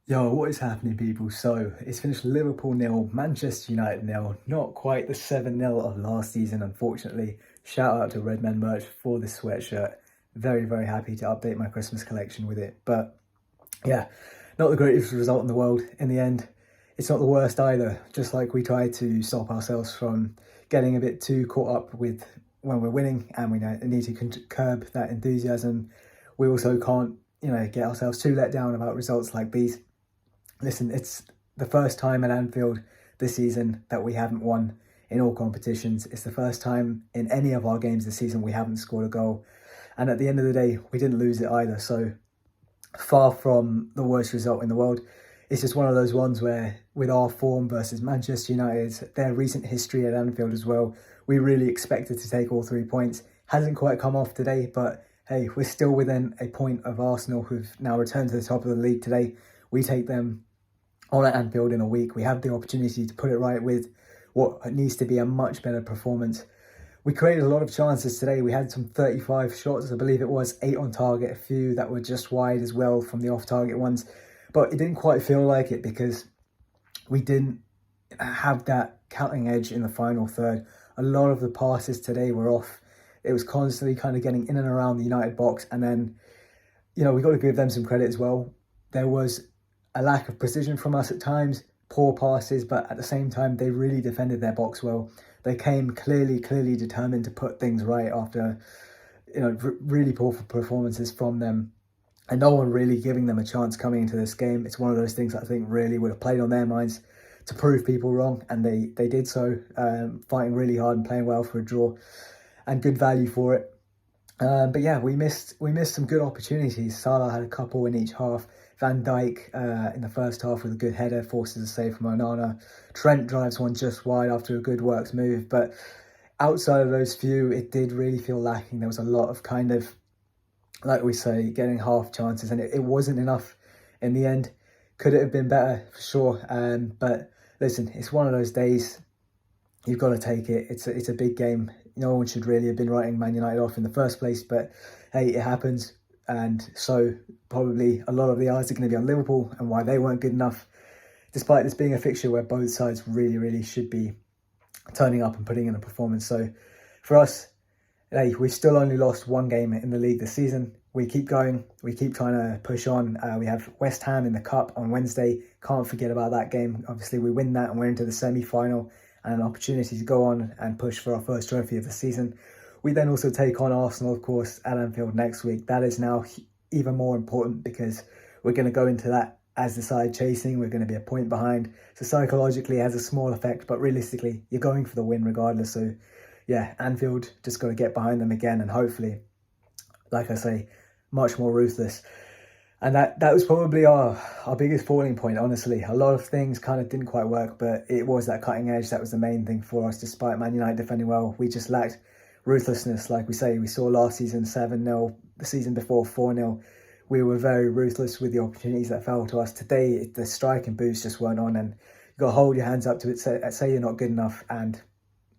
Yo, what is happening, people? So it's finished Liverpool nil, Manchester United nil. Not quite the 7-0 of last season, unfortunately. Shout out to Redmen Merch for this sweatshirt. Very, very happy to update my Christmas collection with it. But yeah, not the greatest result in the world. In the end, it's not the worst either. Just like we try to stop ourselves from getting a bit too caught up with when we're winning, and we need to curb that enthusiasm. We also can't, get ourselves too let down about results like these. Listen, it's the first time at Anfield this season that we haven't won in all competitions. It's the first time in any of our games this season we haven't scored a goal. And at the end of the day, we didn't lose it either. So far from the worst result in the world. It's just one of those ones where, with our form versus Manchester United, their recent history at Anfield as well, we really expected to take all 3 points. Hasn't quite come off today, but hey, we're still within a point of Arsenal, who've now returned to the top of the league today. We take them on at Anfield in a week. We have the opportunity to put it right with what needs to be a much better performance. We created a lot of chances today. We had some 35 shots, I believe it was, 8 on target, a few that were just wide as well from the off-target ones. But it didn't quite feel like it because we didn't have that cutting edge in the final third. A lot of the passes today were off. It was constantly kind of getting in and around the United box. And then, we got to give them some credit as well. There was a lack of precision from us at times, poor passes, but at the same time, they really defended their box well. They came clearly determined to put things right after, really poor performances from them. And no one really giving them a chance coming into this game. It's one of those things that I think really would have played on their minds to prove people wrong. And they did so, fighting really hard and playing well for a draw and good value for it. But yeah, we missed some good opportunities. Salah had a couple in each half. Van Dijk in the first half with a good header forces a save from Onana. Trent drives one just wide after a good works move. But outside of those few, it did really feel lacking. There was a lot of kind of, like we say, getting half chances, and it wasn't enough in the end. Could it have been better? For sure. But listen, it's one of those days. You've got to take it. It's a big game. No one should really have been writing Man United off in the first place, but hey, it happens. And so probably a lot of the eyes are going to be on Liverpool and why they weren't good enough, despite this being a fixture where both sides really should be turning up and putting in a performance. So for us, hey, we've still only lost one game in the league this season. We keep going. We keep trying to push on. We have West Ham in the Cup on Wednesday. Can't forget about that game. Obviously, we win that and we're into the semi-final and an opportunity to go on and push for our first trophy of the season. We then also take on Arsenal, of course, at Anfield next week. That is now even more important because we're going to go into that as the side chasing. We're going to be a point behind. So psychologically, it has a small effect, but realistically, you're going for the win regardless. So yeah, Anfield, just got to get behind them again and hopefully, like I say, much more ruthless. And that was probably our biggest falling point, honestly. A lot of things kind of didn't quite work, but it was that cutting edge that was the main thing for us. Despite Man United defending well, we just lacked ruthlessness. Like we say, we saw last season 7-0, the season before 4-0. We were very ruthless with the opportunities that fell to us. Today, the striking boosts just weren't on, and you've got to hold your hands up to it, say you're not good enough, and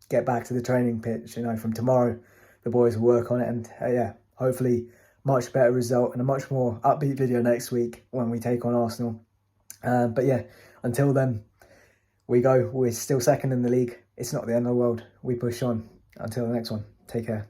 get back to the training pitch. From tomorrow, the boys will work on it, and yeah, hopefully much better result and a much more upbeat video next week when we take on Arsenal. But yeah, until then, we're still second in the league. It's not the end of the world. We push on. Until the next one, take care.